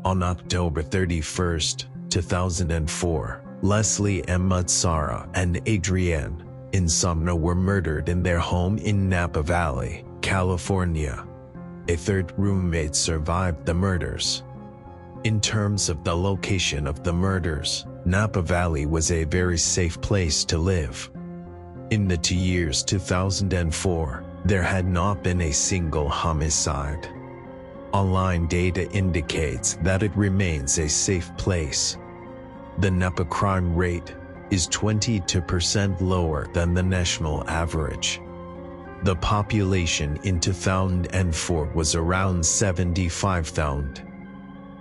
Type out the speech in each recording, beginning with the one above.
On October 31st, 2004, Leslie, Emma, Sarah, and Adrienne Insomnia were murdered in their home in Napa Valley, California. A third roommate survived the murders. In terms of the location of the murders, Napa Valley was a very safe place to live. In the 2 years 2004, there had not been a single homicide. Online data indicates that it remains a safe place. The Napa crime rate is 22% lower than the national average. The population in 2004 was around 75,000.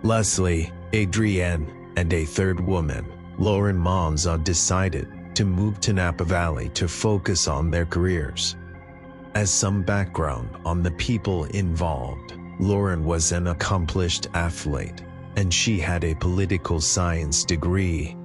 Leslie, Adrienne, and a third woman, Lauren Monza, decided to move to Napa Valley to focus on their careers. As some background on the people involved, Lauren was an accomplished athlete, and she had a political science degree.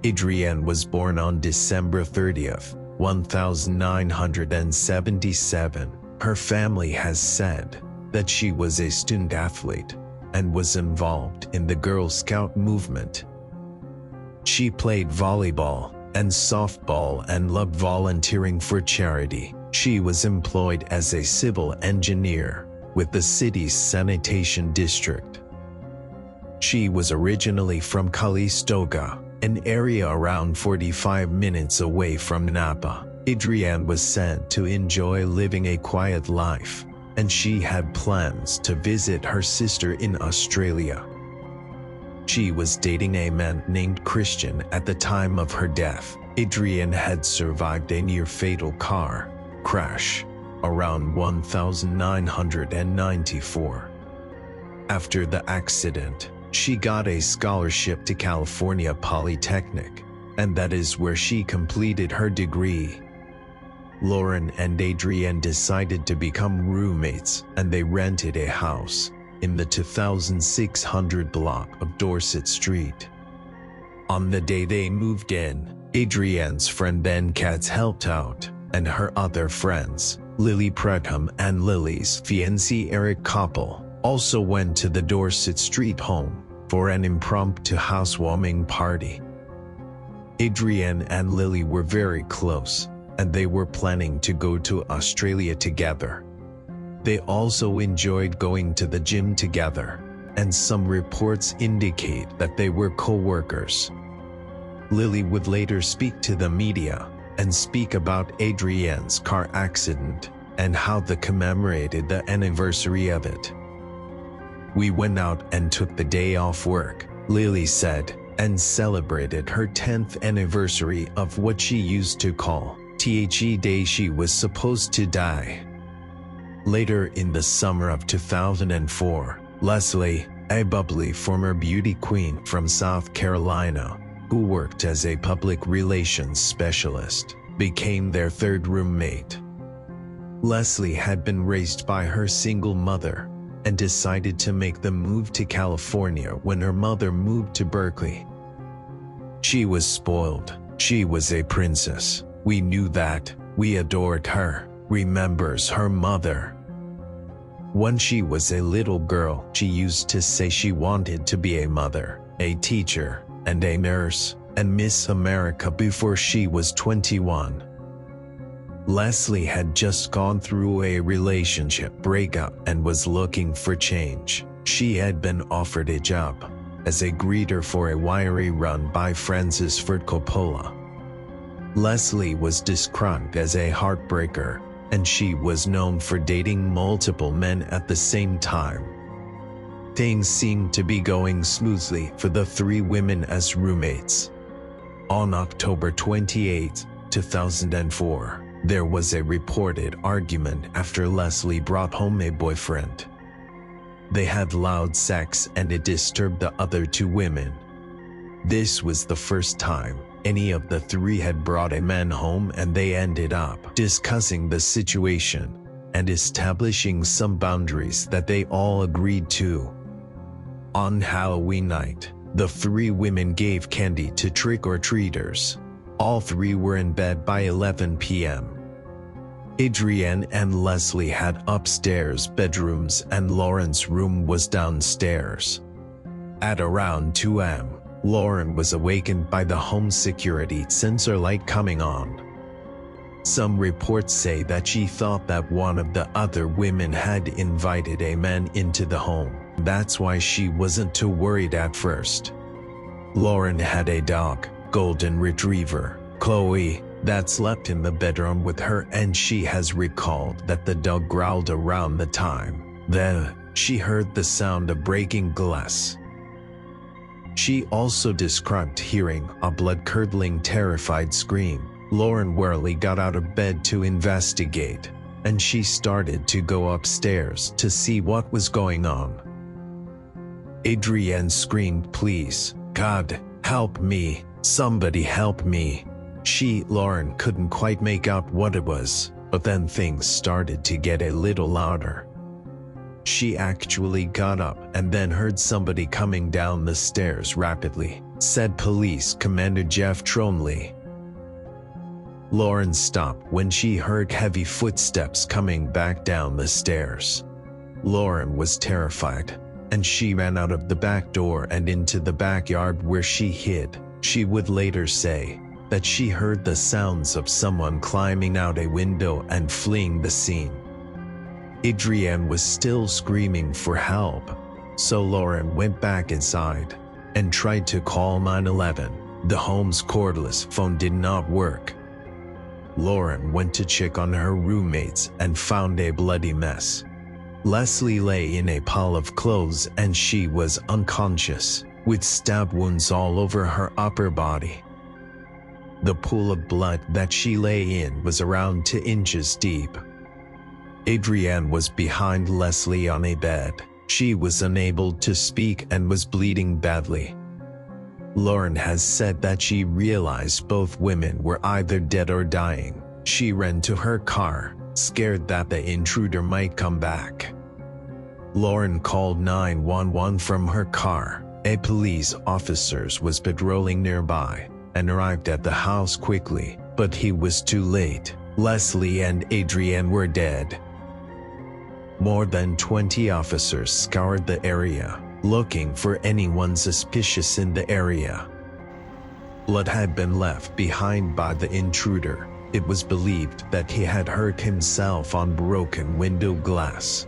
Adrienne was born on December 30th, 1977. Her family has said that she was a student athlete and was involved in the Girl Scout movement. She played volleyball and softball and loved volunteering for charity. She was employed as a civil engineer with the city's sanitation district. She was originally from Calistoga, an area around 45 minutes away from Napa. Adrienne was said to enjoy living a quiet life, and she had plans to visit her sister in Australia. She was dating a man named Christian at the time of her death. Adrienne had survived a near-fatal car crash around 1994. After the accident, she got a scholarship to California Polytechnic, and that is where she completed her degree. Lauren and Adrienne decided to become roommates, and they rented a house in the 2600 block of Dorset Street. On the day they moved in, Adrienne's friend Ben Katz helped out, and her other friends, Lily Predham and Lily's fiancé Eric Koppel, also went to the Dorset Street home for an impromptu housewarming party. Adrienne and Lily were very close, and they were planning to go to Australia together. They also enjoyed going to the gym together, and some reports indicate that they were co-workers. Lily would later speak to the media and speak about Adrienne's car accident and how they commemorated the anniversary of it. "We went out and took the day off work," Lily said, and celebrated her 10th anniversary of what she used to call the day she was supposed to die. Later in the summer of 2004, Leslie, a bubbly former beauty queen from South Carolina, who worked as a public relations specialist, became their third roommate. Leslie had been raised by her single mother and decided to make the move to California when her mother moved to Berkeley. "She was spoiled. She was a princess. We knew that. We adored her," remembers her mother. When she was a little girl, she used to say she wanted to be a mother, a teacher, and a nurse, and Miss America before she was 21. Leslie had just gone through a relationship breakup and was looking for change. She had been offered a job as a greeter for a winery run by Francis Ford Coppola. Leslie was described as a heartbreaker, and she was known for dating multiple men at the same time. Things seemed to be going smoothly for the three women as roommates. On October 28, 2004, there was a reported argument after Leslie brought home a boyfriend. They had loud sex and it disturbed the other two women. This was the first time any of the three had brought a man home, and they ended up discussing the situation and establishing some boundaries that they all agreed to. On Halloween night, the three women gave candy to trick-or-treaters. All three were in bed by 11 p.m. Adrienne and Leslie had upstairs bedrooms and Lauren's room was downstairs. At around 2 a.m., Lauren was awakened by the home security sensor light coming on. Some reports say that she thought that one of the other women had invited a man into the home. That's why she wasn't too worried at first. Lauren had a dog, golden retriever, Chloe, that slept in the bedroom with her, and she has recalled that the dog growled around the time then she heard the sound of breaking glass. She also described hearing a blood-curdling, terrified scream. Lauren Worley got out of bed to investigate, and she started to go upstairs to see what was going on. Adrienne screamed, "Please, God, help me, somebody help me." Lauren couldn't quite make out what it was, but then things started to get a little louder. She actually got up and then heard somebody coming down the stairs rapidly, said Police Commander Jeff Tronley. Lauren stopped when she heard heavy footsteps coming back down the stairs. Lauren was terrified, and she ran out of the back door and into the backyard where she hid. She would later say that she heard the sounds of someone climbing out a window and fleeing the scene. Adrienne was still screaming for help, so Lauren went back inside and tried to call 911. The home's cordless phone did not work. Lauren went to check on her roommates and found a bloody mess. Leslie lay in a pile of clothes and she was unconscious, with stab wounds all over her upper body. The pool of blood that she lay in was around 2 inches deep. Adrienne was behind Leslie on a bed. She was unable to speak and was bleeding badly. Lauren has said that she realized both women were either dead or dying. She ran to her car, scared that the intruder might come back. Lauren called 911 from her car. A police officer was patrolling nearby and arrived at the house quickly, but he was too late. Leslie and Adrienne were dead. More than 20 officers scoured the area, looking for anyone suspicious in the area. Blood had been left behind by the intruder. It was believed that he had hurt himself on broken window glass.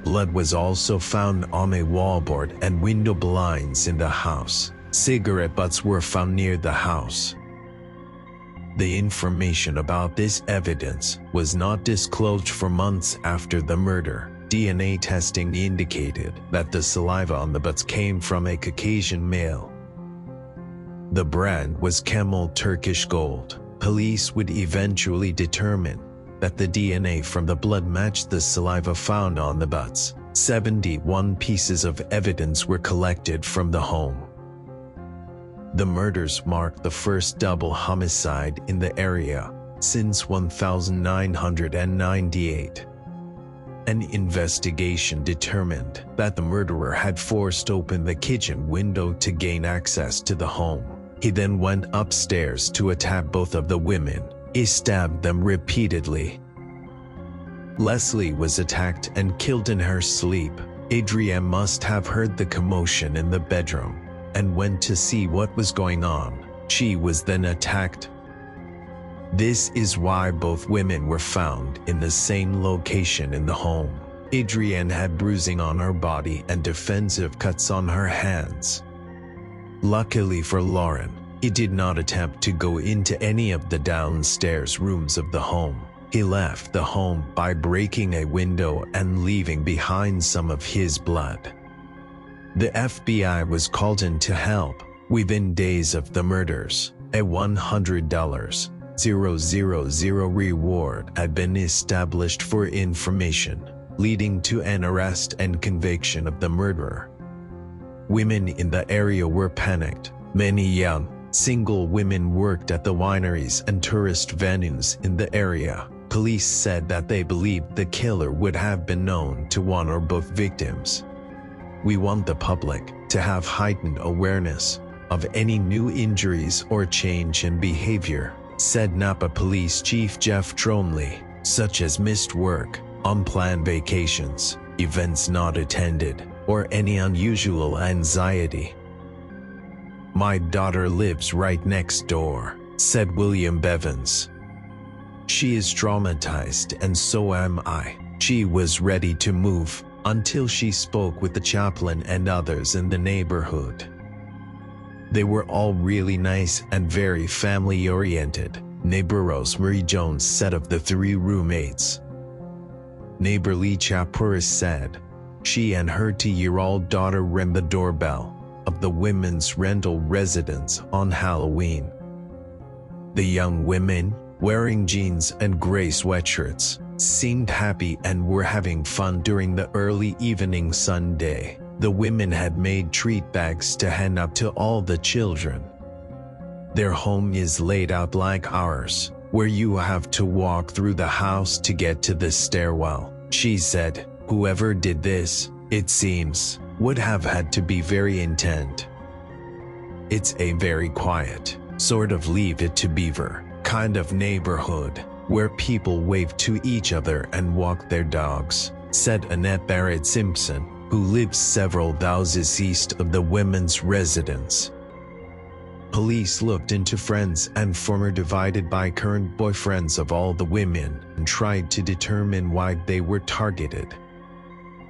Blood was also found on a wallboard and window blinds in the house. Cigarette butts were found near the house. The information about this evidence was not disclosed for months after the murder. DNA testing indicated that the saliva on the butts came from a Caucasian male. The brand was Camel Turkish Gold. Police would eventually determine that the DNA from the blood matched the saliva found on the butts. 71 pieces of evidence were collected from the home. The murders marked the first double homicide in the area since 1998. An investigation determined that the murderer had forced open the kitchen window to gain access to the home. He then went upstairs to attack both of the women. He stabbed them repeatedly. Leslie was attacked and killed in her sleep. Adrienne must have heard the commotion in the bedroom and went to see what was going on. She was then attacked. This is why both women were found in the same location in the home. Adrienne had bruising on her body and defensive cuts on her hands. Luckily for Lauren, he did not attempt to go into any of the downstairs rooms of the home. He left the home by breaking a window and leaving behind some of his blood. The FBI was called in to help. Within days of the murders, a $100,000 reward had been established for information, leading to an arrest and conviction of the murderer. Women in the area were panicked. Many young, single women worked at the wineries and tourist venues in the area. Police said that they believed the killer would have been known to one or both victims. "We want the public to have heightened awareness of any new injuries or change in behavior," said Napa Police Chief Jeff Tronley, such as missed work, unplanned vacations, events not attended, or any unusual anxiety. "My daughter lives right next door," said William Bevins. "She is traumatized and so am I." She was ready to move until she spoke with the chaplain and others in the neighborhood. They were all really nice and very family-oriented, neighbor Rosemary Jones said of the 3 roommates. Neighbor Lee Chapuris said she and her 2-year-old daughter rang the doorbell of the women's rental residence on Halloween. The young women, wearing jeans and gray sweatshirts, seemed happy and were having fun during the early evening Sunday. The women had made treat bags to hand out to all the children. "Their home is laid out like ours, where you have to walk through the house to get to the stairwell," she said. "Whoever did this, it seems, would have had to be very intent. It's a very quiet, sort of leave it to beaver kind of neighborhood, where people wave to each other and walk their dogs," said Annette Barrett Simpson, who lives several houses east of the women's residence. Police looked into friends and former divided by current boyfriends of all the women and tried to determine why they were targeted.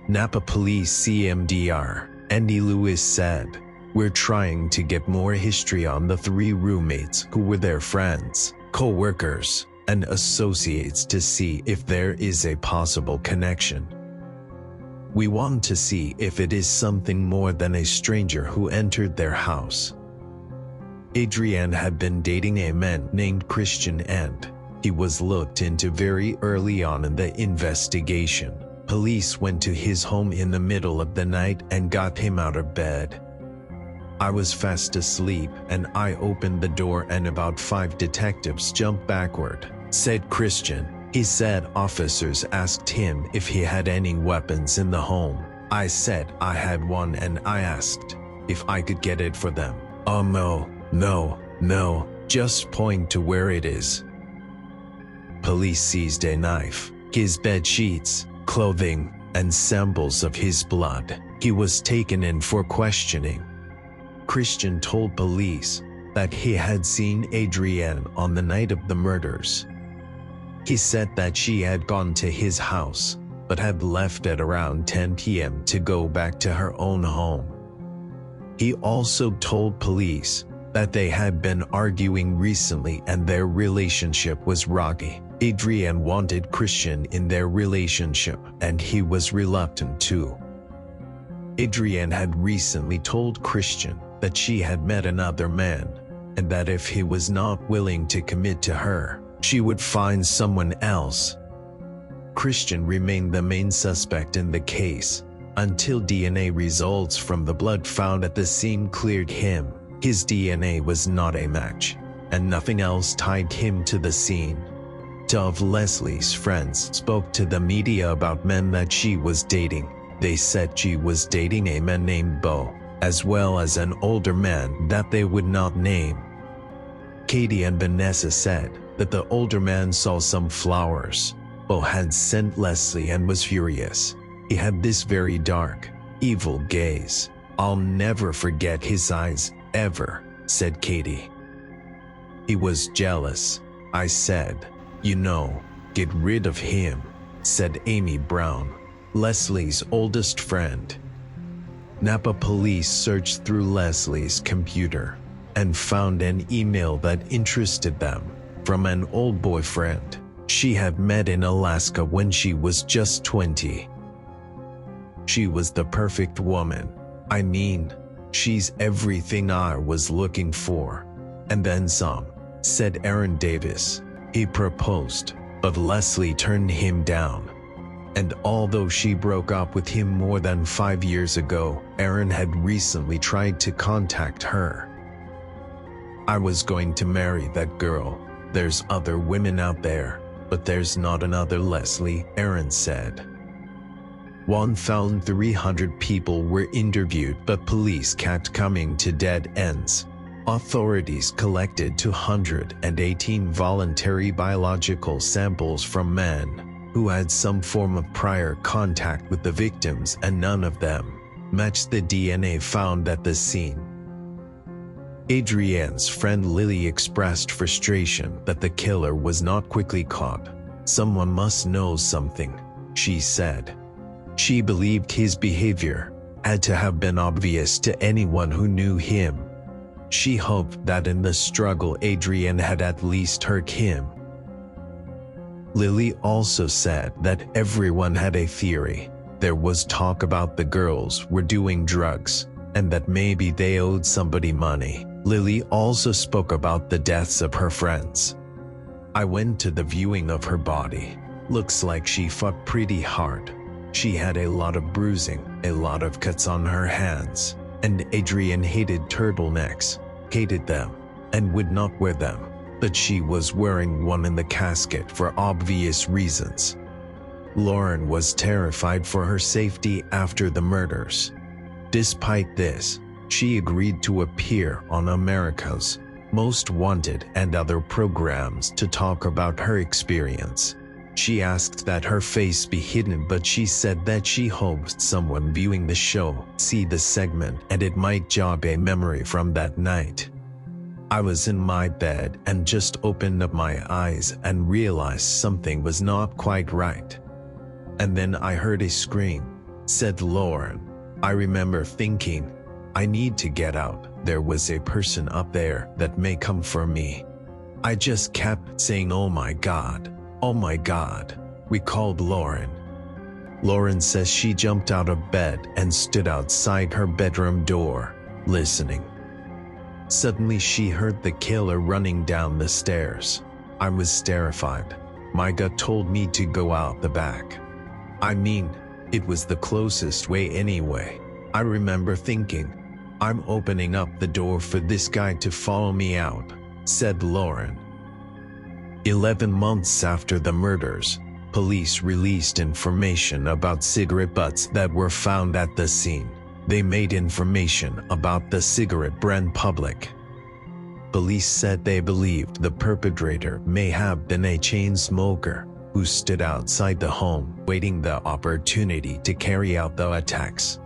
Napa Police CMDR, Andy Lewis said, "We're trying to get more history on the 3 roommates who were their friends, co-workers, and associates to see if there is a possible connection. We want to see if it is something more than a stranger who entered their house." Adrienne had been dating a man named Christian and he was looked into very early on in the investigation. Police went to his home in the middle of the night and got him out of bed. "I was fast asleep and I opened the door and about 5 detectives jumped backward," said Christian. He said officers asked him if he had any weapons in the home. "I said I had one and I asked if I could get it for them." No, just point to where it is." Police seized a knife, his bed sheets, clothing, and samples of his blood. He was taken in for questioning. Christian told police that he had seen Adrienne on the night of the murders. He said that she had gone to his house, but had left at around 10 p.m. to go back to her own home. He also told police that they had been arguing recently and their relationship was rocky. Adrienne wanted Christian in their relationship and he was reluctant too. Adrienne had recently told Christian that she had met another man, and that if he was not willing to commit to her, she would find someone else. Christian remained the main suspect in the case, until DNA results from the blood found at the scene cleared him. His DNA was not a match, and nothing else tied him to the scene. Two of Leslie's friends spoke to the media about men that she was dating. They said she was dating a man named Bo, as well as an older man that they would not name. Katie and Vanessa said that the older man saw some flowers Bo had sent Leslie and was furious. He had this very dark, evil gaze. "I'll never forget his eyes, ever," said Katie. "He was jealous. I said, get rid of him," said Amy Brown, Leslie's oldest friend. Napa police searched through Leslie's computer and found an email that interested them from an old boyfriend she had met in Alaska when she was just 20. "She was the perfect woman. I mean, she's everything I was looking for. And then some," said Aaron Davis. He proposed, but Leslie turned him down. And although she broke up with him more than 5 years ago, Aaron had recently tried to contact her. "I was going to marry that girl. There's other women out there, but there's not another Leslie," Aaron said. 1,300 people were interviewed, but police kept coming to dead ends. Authorities collected 218 voluntary biological samples from men who had some form of prior contact with the victims, and none of them matched the DNA found at the scene. Adrienne's friend Lily expressed frustration that the killer was not quickly caught. "Someone must know something," she said. She believed his behavior had to have been obvious to anyone who knew him. She hoped that in the struggle Adrienne had at least hurt him. Lily also said that everyone had a theory. There was talk about the girls were doing drugs, and that maybe they owed somebody money. Lily also spoke about the deaths of her friends. "I went to the viewing of her body. Looks like she fought pretty hard. She had a lot of bruising, a lot of cuts on her hands, and Adrienne hated turtlenecks, hated them, and would not wear them, but she was wearing one in the casket for obvious reasons." Lauren was terrified for her safety after the murders. Despite this, she agreed to appear on America's Most Wanted and other programs to talk about her experience. She asked that her face be hidden, but she said that she hoped someone viewing the show see the segment and it might jog a memory from that night. "I was in my bed and just opened up my eyes and realized something was not quite right. And then I heard a scream," said Lauren. "I remember thinking, I need to get out. There was a person up there that may come for me. I just kept saying, 'Oh my God, oh my God,'" recalled Lauren. Lauren says she jumped out of bed and stood outside her bedroom door, listening. Suddenly she heard the killer running down the stairs. "I was terrified. My gut told me to go out the back. I mean, it was the closest way anyway. I remember thinking, I'm opening up the door for this guy to follow me out," said Lauren. 11 months after the murders, police released information about cigarette butts that were found at the scene. They made information about the cigarette brand public. Police said they believed the perpetrator may have been a chain smoker who stood outside the home waiting the opportunity to carry out the attacks.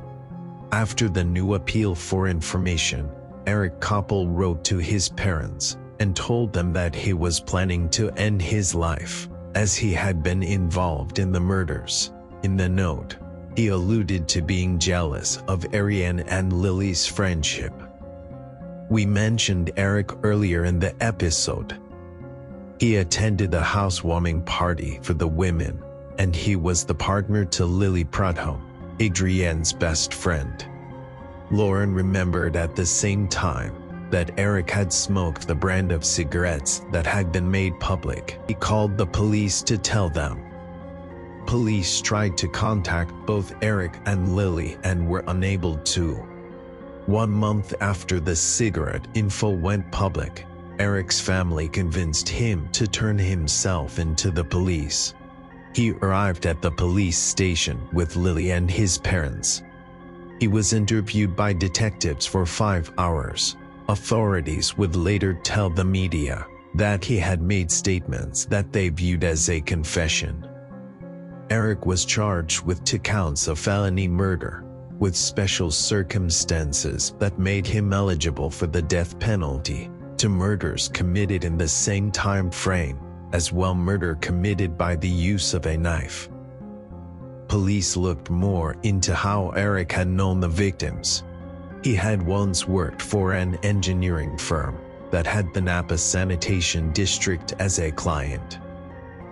After the new appeal for information, Eric Koppel wrote to his parents and told them that he was planning to end his life, as he had been involved in the murders. In the note, he alluded to being jealous of Ariane and Lily's friendship. We mentioned Eric earlier in the episode. He attended a housewarming party for the women, and he was the partner to Lily Prudhomme, Adrienne's best friend. Lauren remembered at the same time that Eric had smoked the brand of cigarettes that had been made public. He called the police to tell them. Police tried to contact both Eric and Lily and were unable to. 1 month after the cigarette info went public, Eric's family convinced him to turn himself into the police. He arrived at the police station with Lily and his parents. He was interviewed by detectives for 5 hours. Authorities would later tell the media that he had made statements that they viewed as a confession. Eric was charged with 2 counts of felony murder, with special circumstances that made him eligible for the death penalty, 2 murders committed in the same time frame, as well murder committed by the use of a knife. Police looked more into how Eric had known the victims. He had once worked for an engineering firm that had the Napa sanitation district as a client.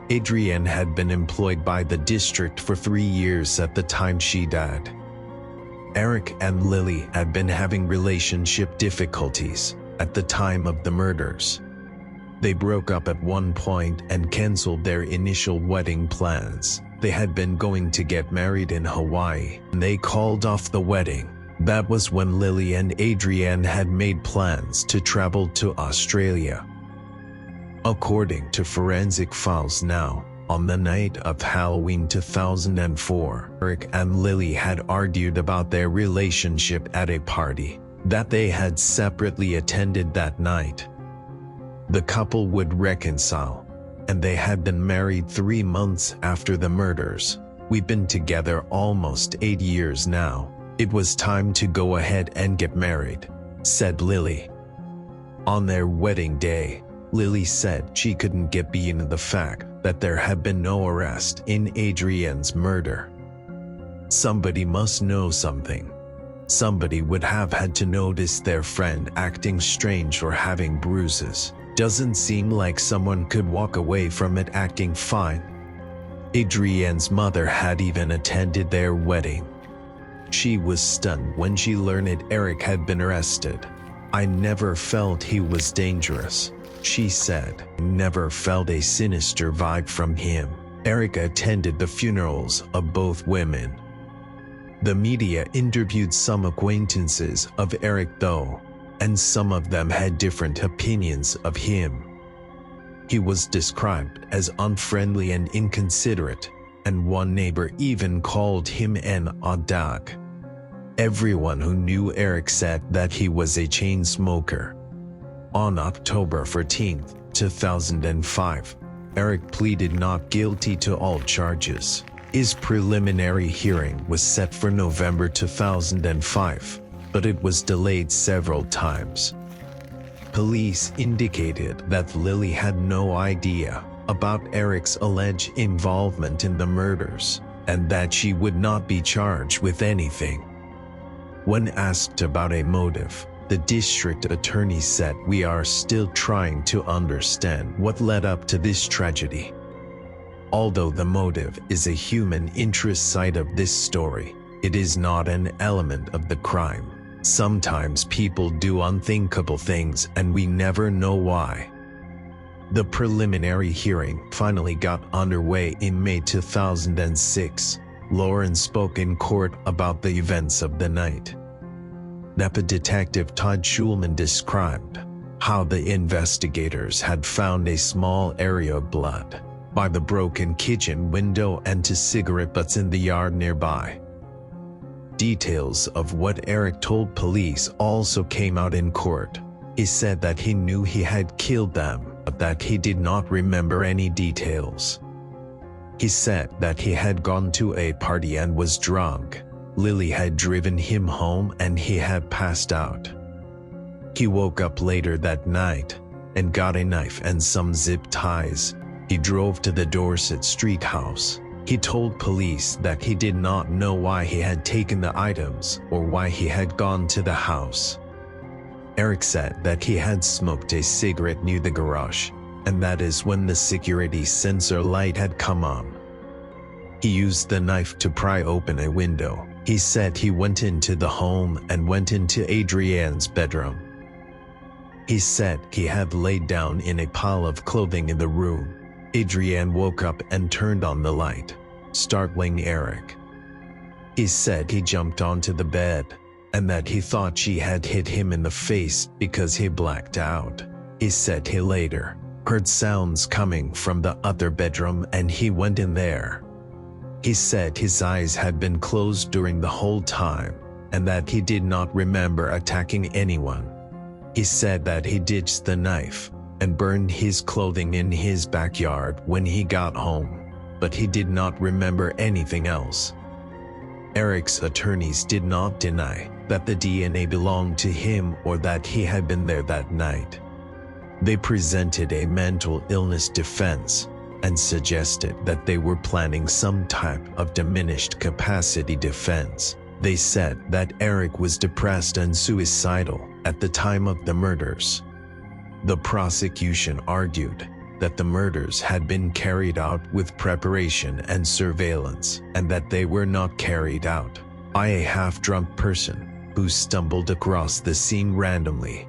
Adrienne had been employed by the district for 3 years at the time she died. Eric and Lily had been having relationship difficulties at the time of the murders. They broke up at one point and canceled their initial wedding plans. They had been going to get married in Hawaii, and they called off the wedding. That was when Lily and Adrienne had made plans to travel to Australia. According to Forensic Files Now, on the night of Halloween 2004, Eric and Lily had argued about their relationship at a party that they had separately attended that night. The couple would reconcile, and they had been married 3 months after the murders. "We've been together almost 8 years now," It was time to go ahead and get married, said Lily. On their wedding day, Lily said she couldn't get beyond the fact that there had been no arrest in Adrienne's murder. Somebody must know something. Somebody would have had to notice their friend acting strange or having bruises. Doesn't seem like someone could walk away from it acting fine. Adrienne's mother had even attended their wedding. She was stunned when she learned Eric had been arrested. I never felt he was dangerous, she said. Never felt a sinister vibe from him. Eric attended the funerals of both women. The media interviewed some acquaintances of Eric though, and some of them had different opinions of him. He was described as unfriendly and inconsiderate, and one neighbor even called him an odd dog. Everyone who knew Eric said that he was a chain smoker. On October 14, 2005, Eric pleaded not guilty to all charges. His preliminary hearing was set for November 2005, but it was delayed several times. Police indicated that Lily had no idea about Eric's alleged involvement in the murders, and that she would not be charged with anything. When asked about a motive, the district attorney said, "We are still trying to understand what led up to this tragedy." Although the motive is a human interest side of this story, it is not an element of the crime. Sometimes people do unthinkable things and we never know why. The preliminary hearing finally got underway in May 2006. Lauren spoke in court about the events of the night. Napa detective Todd Schulman described how the investigators had found a small area of blood by the broken kitchen window and 2 cigarette butts in the yard nearby. Details of what Eric told police also came out in court. He said that he knew he had killed them, but that he did not remember any details. He said that he had gone to a party and was drunk. Lily had driven him home and he had passed out. He woke up later that night and got a knife and some zip ties. He drove to the Dorset Street house. He told police that he did not know why he had taken the items or why he had gone to the house. Eric said that he had smoked a cigarette near the garage, and that is when the security sensor light had come on. He used the knife to pry open a window. He said he went into the home and went into Adrienne's bedroom. He said he had laid down in a pile of clothing in the room. Adrienne woke up and turned on the light, startling Eric. He said he jumped onto the bed, and that he thought she had hit him in the face because he blacked out. He said he later heard sounds coming from the other bedroom and he went in there. He said his eyes had been closed during the whole time, and that he did not remember attacking anyone. He said that he ditched the knife and burned his clothing in his backyard when he got home, but he did not remember anything else. Eric's attorneys did not deny that the DNA belonged to him or that he had been there that night. They presented a mental illness defense and suggested that they were planning some type of diminished capacity defense. They said that Eric was depressed and suicidal at the time of the murders. The prosecution argued that the murders had been carried out with preparation and surveillance, and that they were not carried out by a half-drunk person who stumbled across the scene randomly.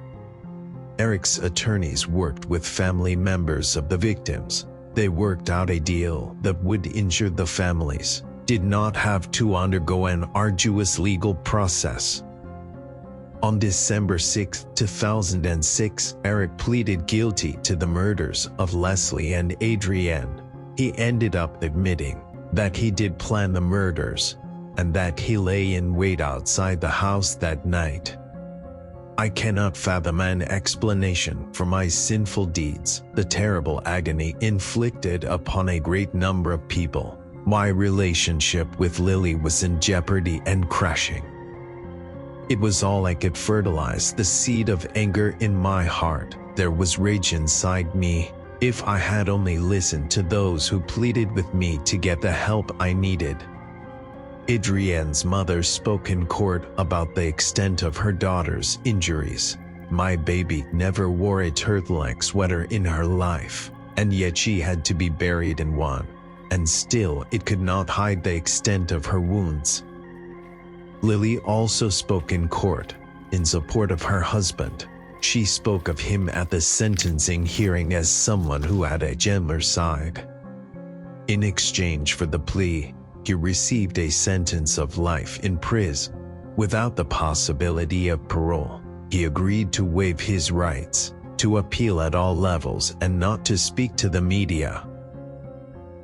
Eric's attorneys worked with family members of the victims. They worked out a deal that would ensure the families did not have to undergo an arduous legal process. On December 6, 2006, Eric pleaded guilty to the murders of Leslie and Adrienne. He ended up admitting that he did plan the murders and that he lay in wait outside the house that night. "I cannot fathom an explanation for my sinful deeds, the terrible agony inflicted upon a great number of people. My relationship with Lily was in jeopardy and crashing. It was all I could fertilize the seed of anger in my heart. There was rage inside me. If I had only listened to those who pleaded with me to get the help I needed. Adrienne's mother spoke in court about the extent of her daughter's injuries. My baby never wore a turtleneck sweater in her life, and yet she had to be buried in one, and still it could not hide the extent of her wounds. Lily also spoke in court, in support of her husband. She spoke of him at the sentencing hearing as someone who had a gentler side. In exchange for the plea, he received a sentence of life in prison, without the possibility of parole. He agreed to waive his rights, to appeal at all levels and not to speak to the media.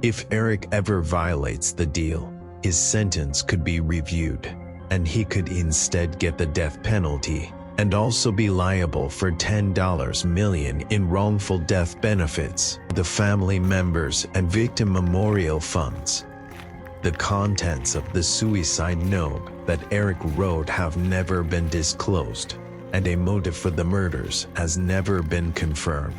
If Eric ever violates the deal, his sentence could be reviewed, and he could instead get the death penalty, and also be liable for $10 million in wrongful death benefits, the family members and victim memorial funds. The contents of the suicide note that Eric wrote have never been disclosed, and a motive for the murders has never been confirmed.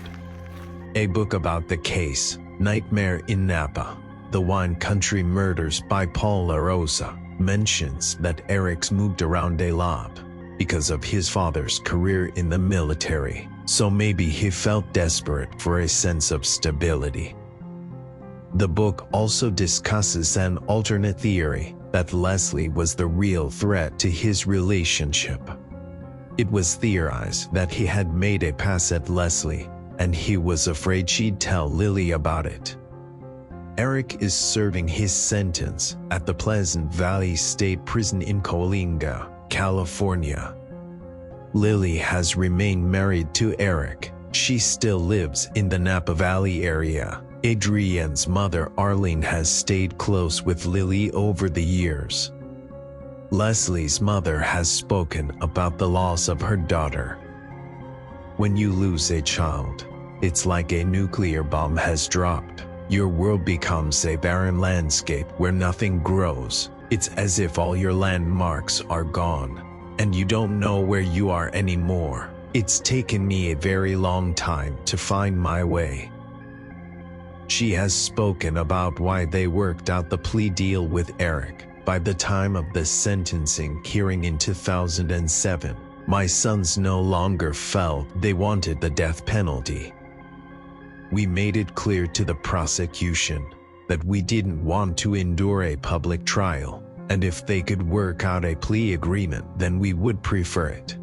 A book about the case, Nightmare in Napa, The Wine Country Murders by Paul LaRosa, mentions that Eric's moved around a lot because of his father's career in the military, so maybe he felt desperate for a sense of stability. The book also discusses an alternate theory that Leslie was the real threat to his relationship. It was theorized that he had made a pass at Leslie, and he was afraid she'd tell Lily about it. Eric is serving his sentence at the Pleasant Valley State Prison in Coalinga, California. Lily has remained married to Eric. She still lives in the Napa Valley area. Adrienne's mother Arlene has stayed close with Lily over the years. Leslie's mother has spoken about the loss of her daughter. When you lose a child, it's like a nuclear bomb has dropped. Your world becomes a barren landscape where nothing grows. It's as if all your landmarks are gone, and you don't know where you are anymore. It's taken me a very long time to find my way. She has spoken about why they worked out the plea deal with Eric. By the time of the sentencing hearing in 2007, my sons no longer felt they wanted the death penalty. We made it clear to the prosecution that we didn't want to endure a public trial, and if they could work out a plea agreement, then we would prefer it.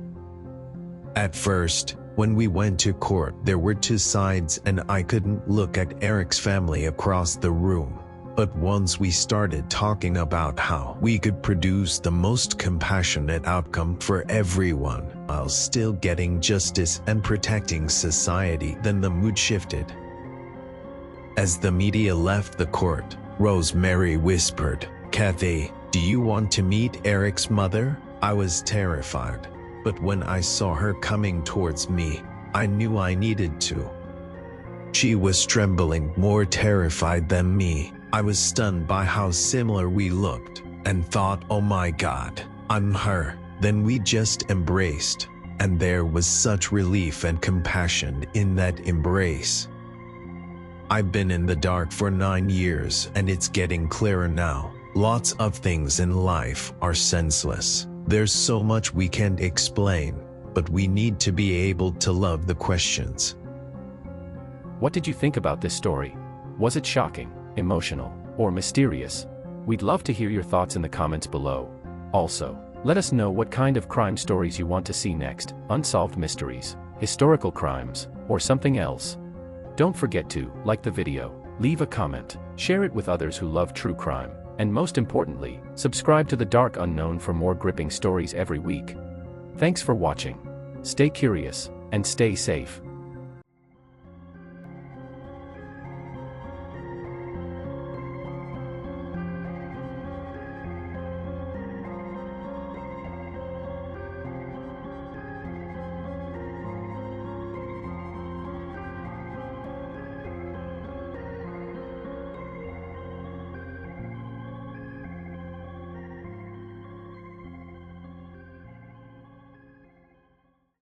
At first, when we went to court, there were two sides and I couldn't look at Eric's family across the room. But once we started talking about how we could produce the most compassionate outcome for everyone while still getting justice and protecting society, then the mood shifted. As the media left the court, Rosemary whispered, "Kathy, do you want to meet Eric's mother?" I was terrified, but when I saw her coming towards me, I knew I needed to. She was trembling, more terrified than me. I was stunned by how similar we looked, and thought, oh my God, I'm her. Then we just embraced, and there was such relief and compassion in that embrace. I've been in the dark for 9 years, and it's getting clearer now. Lots of things in life are senseless. There's so much we can't explain, but we need to be able to love the questions. What did you think about this story? Was it shocking, emotional, or mysterious? We'd love to hear your thoughts in the comments below. Also, let us know what kind of crime stories you want to see next: unsolved mysteries, historical crimes, or something else. Don't forget to like the video, leave a comment, share it with others who love true crime, and most importantly, subscribe to The Dark Unknown for more gripping stories every week. Thanks for watching. Stay curious, and stay safe.